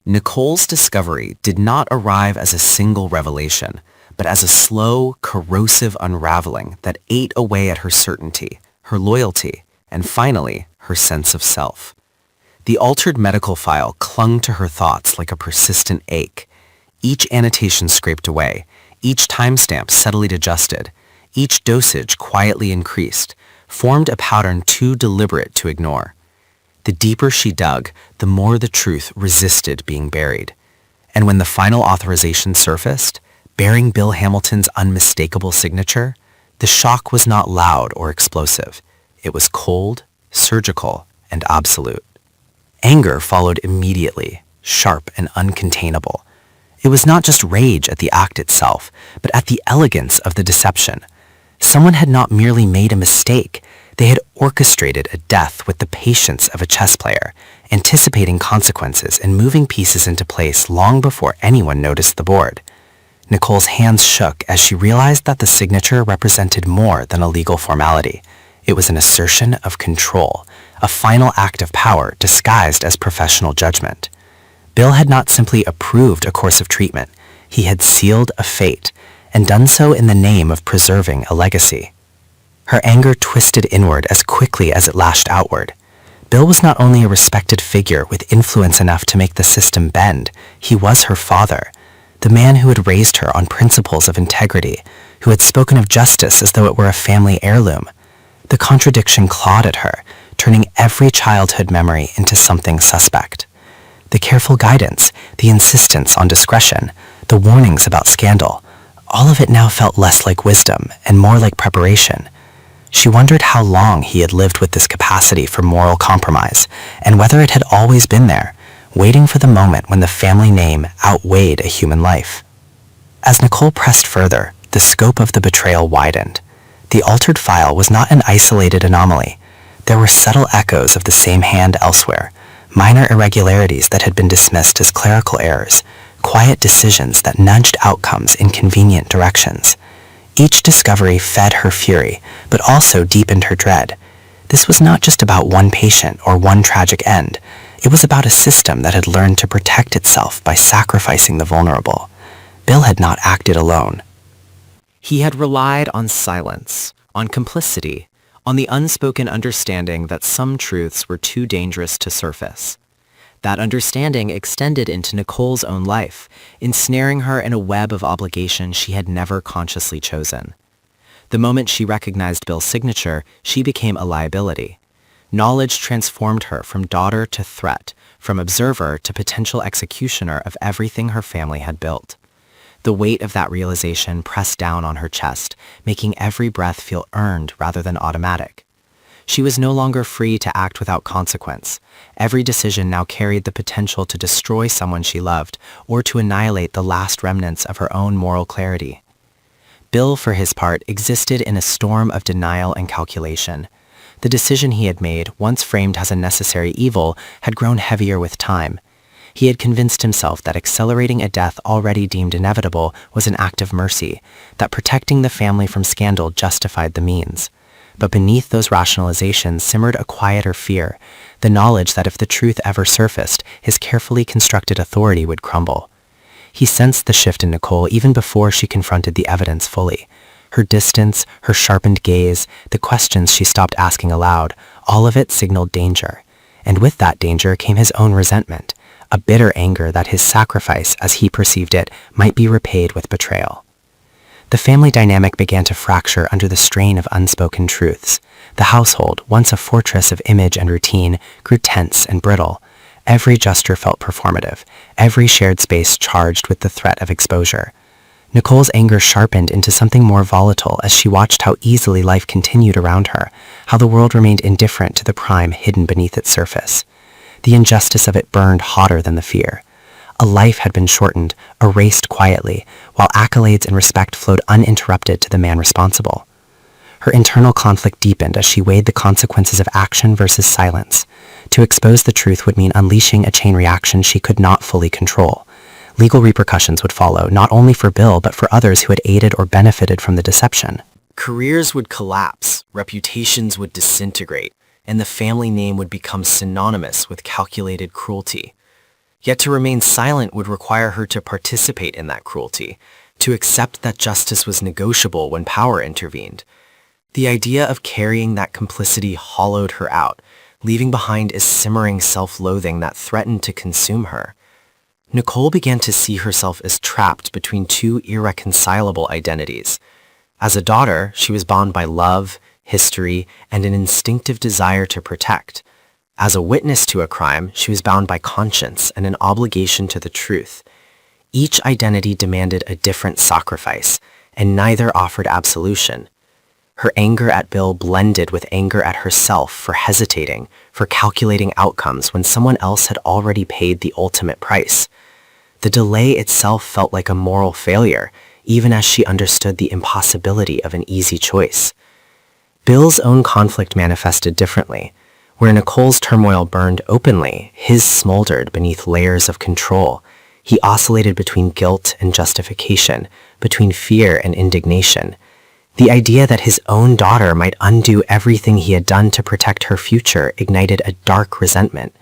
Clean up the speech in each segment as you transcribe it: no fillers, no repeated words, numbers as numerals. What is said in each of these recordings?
Nicole's discovery did not arrive as a single revelation, but as a slow, corrosive unraveling that ate away at her certainty, her loyalty, and finally, her sense of self. The altered medical file clung to her thoughts like a persistent ache. Each annotation scraped away, each timestamp subtly adjusted, each dosage quietly increased, formed a pattern too deliberate to ignore. The deeper she dug, the more the truth resisted being buried. And when the final authorization surfaced, bearing Bill Hamilton's unmistakable signature, the shock was not loud or explosive. It was cold, surgical, and absolute. Anger followed immediately, sharp and uncontainable. It was not just rage at the act itself, but at the elegance of the deception. Someone had not merely made a mistake, they had orchestrated a death with the patience of a chess player, anticipating consequences and moving pieces into place long before anyone noticed the board. Nicole's hands shook as she realized that the signature represented more than a legal formality. It was an assertion of control, a final act of power disguised as professional judgment. Bill had not simply approved a course of treatment, he had sealed a fate, and done so in the name of preserving a legacy. Her anger twisted inward as quickly as it lashed outward. Bill was not only a respected figure with influence enough to make the system bend, he was her father, the man who had raised her on principles of integrity, who had spoken of justice as though it were a family heirloom. The contradiction clawed at her, turning every childhood memory into something suspect. The careful guidance, the insistence on discretion, the warnings about scandal, all of it now felt less like wisdom and more like preparation. She wondered how long he had lived with this capacity for moral compromise, and whether it had always been there, waiting for the moment when the family name outweighed a human life. As Nicole pressed further, the scope of the betrayal widened. The altered file was not an isolated anomaly. There were subtle echoes of the same hand elsewhere, minor irregularities that had been dismissed as clerical errors, quiet decisions that nudged outcomes in convenient directions. Each discovery fed her fury, but also deepened her dread. This was not just about one patient or one tragic end. It was about a system that had learned to protect itself by sacrificing the vulnerable. Bill had not acted alone. He had relied on silence, on complicity, on the unspoken understanding that some truths were too dangerous to surface. That understanding extended into Nicole's own life, ensnaring her in a web of obligation she had never consciously chosen. The moment she recognized Bill's signature, she became a liability. Knowledge transformed her from daughter to threat, from observer to potential executioner of everything her family had built. The weight of that realization pressed down on her chest, making every breath feel earned rather than automatic. She was no longer free to act without consequence. Every decision now carried the potential to destroy someone she loved or to annihilate the last remnants of her own moral clarity. Bill, for his part, existed in a storm of denial and calculation. The decision he had made, once framed as a necessary evil, had grown heavier with time. He had convinced himself that accelerating a death already deemed inevitable was an act of mercy, that protecting the family from scandal justified the means. But beneath those rationalizations simmered a quieter fear, the knowledge that if the truth ever surfaced, his carefully constructed authority would crumble. He sensed the shift in Nicole even before she confronted the evidence fully. Her distance, her sharpened gaze, the questions she stopped asking aloud, all of it signaled danger. And with that danger came his own resentment, a bitter anger that his sacrifice, as he perceived it, might be repaid with betrayal. The family dynamic began to fracture under the strain of unspoken truths. The household, once a fortress of image and routine, grew tense and brittle. Every gesture felt performative, every shared space charged with the threat of exposure. Nicole's anger sharpened into something more volatile as she watched how easily life continued around her, how the world remained indifferent to the crime hidden beneath its surface. The injustice of it burned hotter than the fear. A life had been shortened, erased quietly, while accolades and respect flowed uninterrupted to the man responsible. Her internal conflict deepened as she weighed the consequences of action versus silence. To expose the truth would mean unleashing a chain reaction she could not fully control. Legal repercussions would follow, not only for Bill, but for others who had aided or benefited from the deception. Careers would collapse, reputations would disintegrate, and the family name would become synonymous with calculated cruelty. Yet to remain silent would require her to participate in that cruelty, to accept that justice was negotiable when power intervened. The idea of carrying that complicity hollowed her out, leaving behind a simmering self-loathing that threatened to consume her. Nicole began to see herself as trapped between two irreconcilable identities. As a daughter, she was bound by love, history, and an instinctive desire to protect. As a witness to a crime, she was bound by conscience and an obligation to the truth. Each identity demanded a different sacrifice, and neither offered absolution. Her anger at Bill blended with anger at herself for hesitating, for calculating outcomes when someone else had already paid the ultimate price. The delay itself felt like a moral failure, even as she understood the impossibility of an easy choice. Bill's own conflict manifested differently. Where Nicole's turmoil burned openly, his smoldered beneath layers of control. He oscillated between guilt and justification, between fear and indignation. The idea that his own daughter might undo everything he had done to protect her future ignited a dark resentment.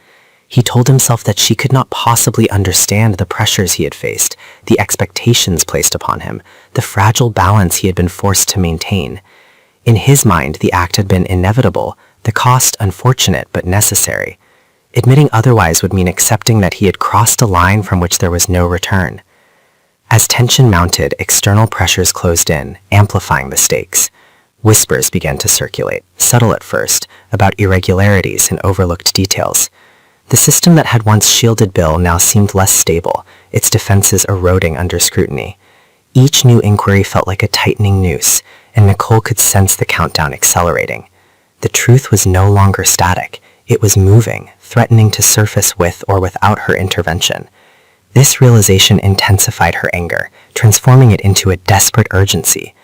He told himself that she could not possibly understand the pressures he had faced, the expectations placed upon him, the fragile balance he had been forced to maintain. In his mind, the act had been inevitable, the cost unfortunate but necessary. Admitting otherwise would mean accepting that he had crossed a line from which there was no return. As tension mounted, external pressures closed in, amplifying the stakes. Whispers began to circulate, subtle at first, about irregularities and overlooked details. The system that had once shielded Bill now seemed less stable, its defenses eroding under scrutiny. Each new inquiry felt like a tightening noose, and Nicole could sense the countdown accelerating. The truth was no longer static. It was moving, threatening to surface with or without her intervention. This realization intensified her anger, transforming it into a desperate urgency.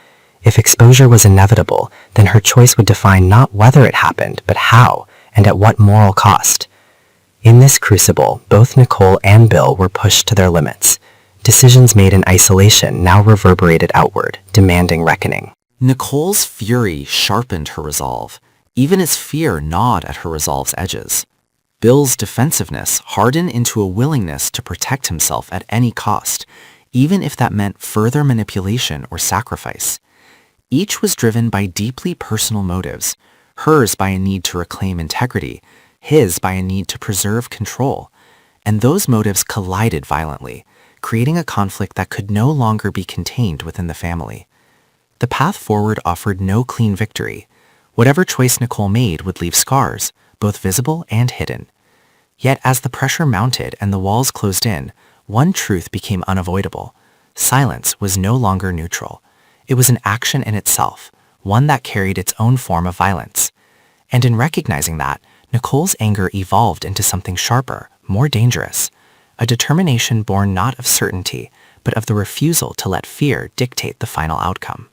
If exposure was inevitable, then her choice would define not whether it happened, but how, and at what moral cost. In this crucible, both Nicole and Bill were pushed to their limits. Decisions made in isolation now reverberated outward, demanding reckoning. Nicole's fury sharpened her resolve, even as fear gnawed at her resolve's edges. Bill's defensiveness hardened into a willingness to protect himself at any cost, even if that meant further manipulation or sacrifice. Each was driven by deeply personal motives, hers by a need to reclaim integrity, his by a need to preserve control, and those motives collided violently, creating a conflict that could no longer be contained within the family. The path forward offered no clean victory. Whatever choice Nicole made would leave scars, both visible and hidden. Yet as the pressure mounted and the walls closed in, one truth became unavoidable. Silence was no longer neutral. It was an action in itself, one that carried its own form of violence. And in recognizing that, Nicole's anger evolved into something sharper, more dangerous, a determination born not of certainty, but of the refusal to let fear dictate the final outcome.